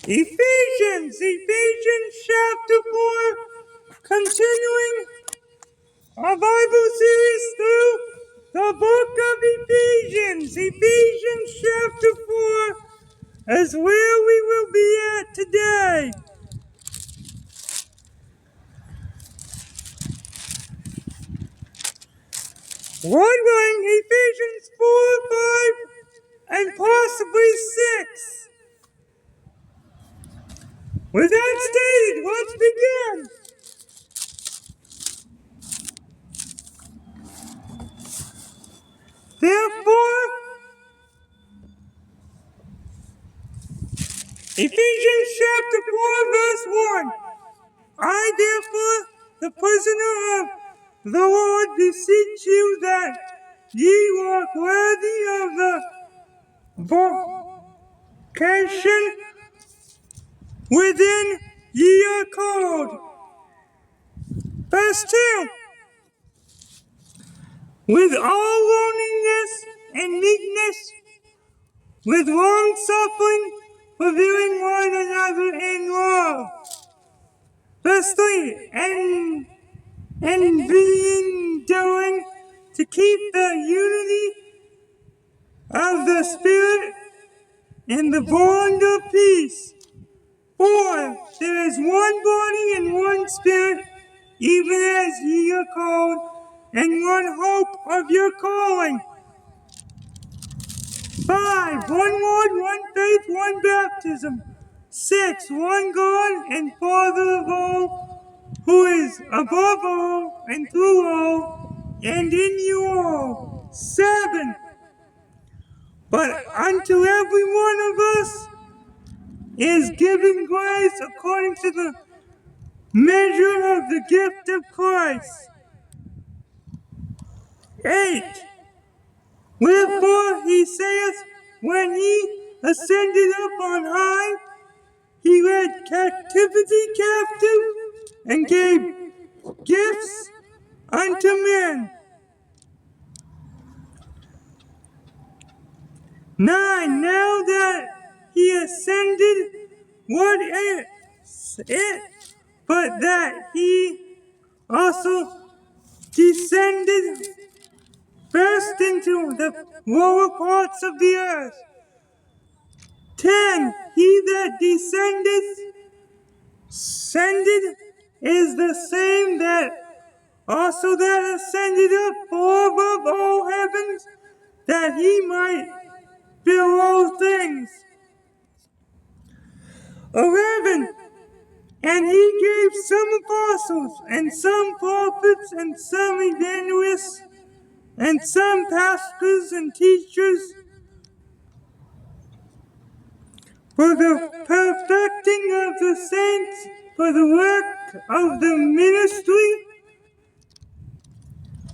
Ephesians chapter 4, continuing our Bible series through the book of Ephesians. Ephesians chapter 4 is where we will be at today. Lord willing, Ephesians 4, 5, and possibly 6. With that stated, let's begin. Therefore, Ephesians chapter 4, verse 1. I, therefore, the prisoner of the Lord, beseech you that ye walk worthy of the vocation within ye are called. Verse 2. With all loneliness and meekness, with long suffering, forgiving one another in love. Verse 3. And being doing to keep the unity of the Spirit in the bond of peace. For there is one body and one Spirit, even as ye are called, and one hope of your calling. 5. One Lord, one faith, one baptism. 6. One God and Father of all, who is above all and through all, and in you all. 7. But unto every one of us is given grace according to the measure of the gift of Christ. 8. Wherefore he saith, when he ascended up on high, he led captivity captive, and gave gifts unto men. 9. Now that he ascended, what is it but that he also descended first into the lower parts of the earth? 10. He that ascended is the same that also that ascended up far above all heavens, that he might fill all things. 11. And he gave some apostles, and some prophets, and some evangelists, and some pastors and teachers, for the perfecting of the saints, for the work of the ministry,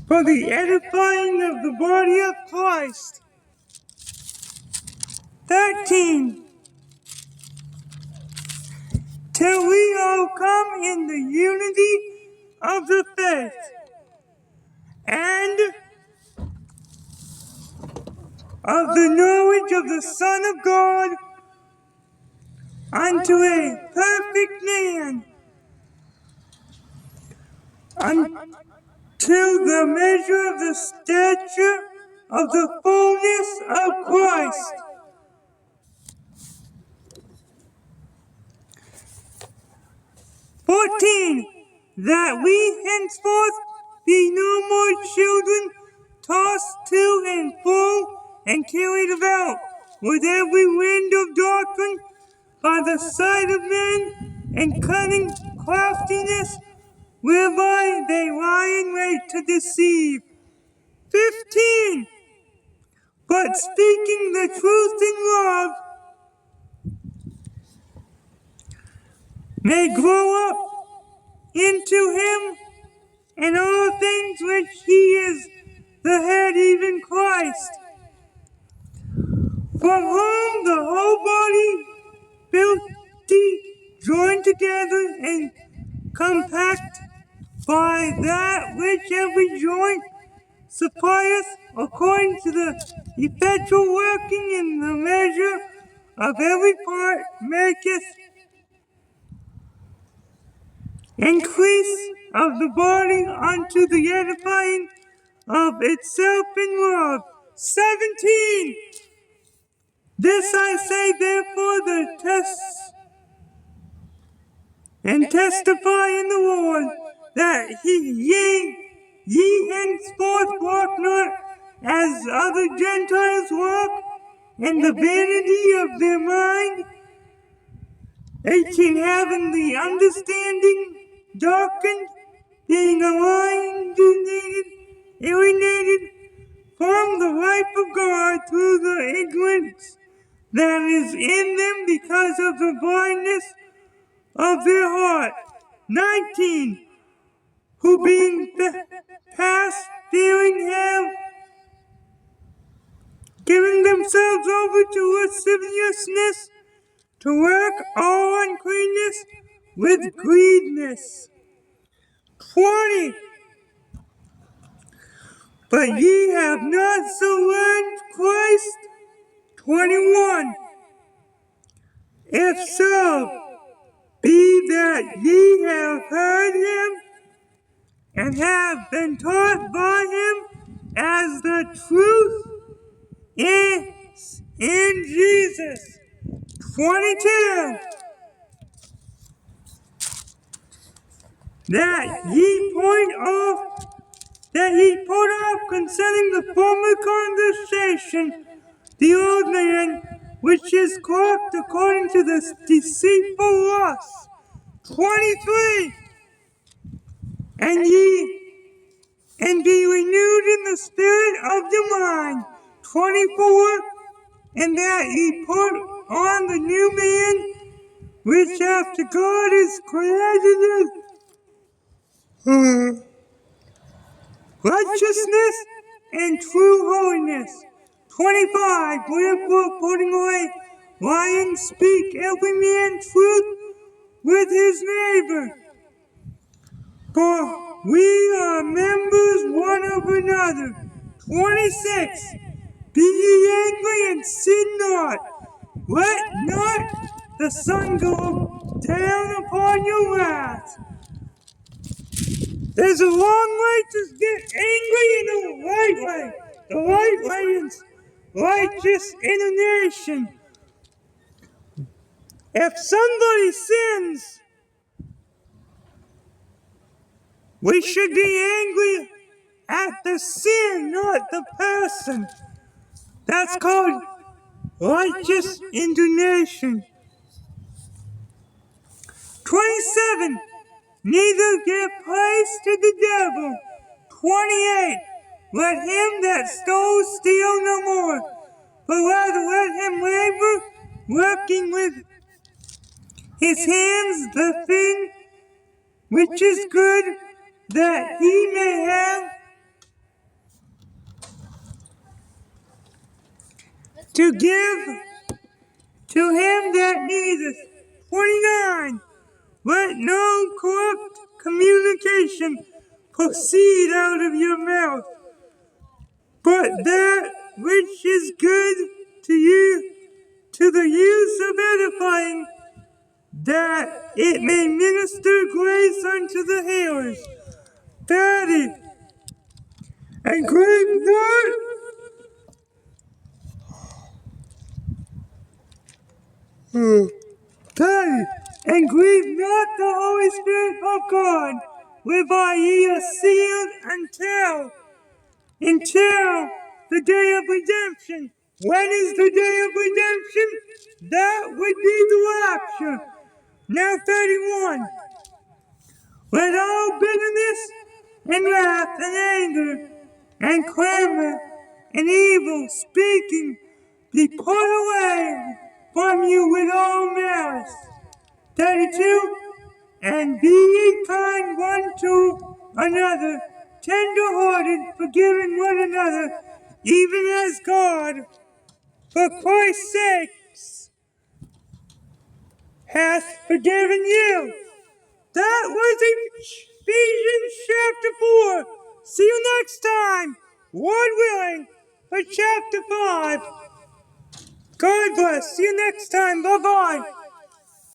for the edifying of the body of Christ. 13. Till we all come in the unity of the faith, and of the knowledge of the Son of God, unto a perfect man, until the measure of the stature of the fullness of Christ. 14. That we henceforth be no more children, tossed to and fro, and carried about with every wind of doctrine, by the sight of men, and cunning craftiness, whereby they lie in wait to deceive. 15. But speaking the truth in love, may grow up into him in all things which he is the head, even Christ, from whom the whole body, built, joined together and compact by that which every joint supplieth, according to the effectual working in the measure of every part maketh increase of the body unto the edifying of itself in love. 17. This I say therefore the tests and testify in the Lord that ye henceforth walk not as other Gentiles walk in the vanity of their mind, 18, having the understanding darkened, being alienated from the life of God through the ignorance that is in them because of the blindness of their heart. 19, who being past feeling have given themselves over to lasciviousness, to work all uncleanness with greediness. 20, but ye have not so learned Christ. 21, if so, be that ye have heard him and have been taught by him as the truth is in Jesus. 22, that ye put off concerning the former conversation the old man, which is corrupt according to the deceitful lust. 23, and be renewed in the spirit of your mind. 24, and that ye put on the new man, which after God is created in righteousness and true holiness. 25, wherefore putting away lying, speak every man truth with his neighbor. For we are members one of another. 26, be ye angry and sin not. Let not the sun go down upon your wrath. There's a long way to get angry in the right way. The right way is righteous indignation. If somebody sins, we should be angry at the sin, not the person. That's called righteous indignation. 27. Neither give place to the devil. 28. Let him that stole steal no more, but rather let him labor, working with his hands the thing which is good, that he may have to give to him that needeth. 29. Let no corrupt communication proceed out of your mouth, but that which is good to you, to the use of edifying, that it may minister grace unto the hearers. 30. And grieve not. 30. And grieve not the Holy Spirit of God, whereby ye are sealed until the day of redemption. When is the day of redemption? That would be the rapture. Now 31. Let all bitterness and wrath and anger and clamor and evil speaking be put away from you with all malice. 32. And be ye kind one to another, tender-hearted, forgiving one another, even as God, for Christ's sake, hath forgiven you. That was Ephesians chapter 4. See you next time, Lord willing, for chapter 5. God bless. See you next time. Bye-bye.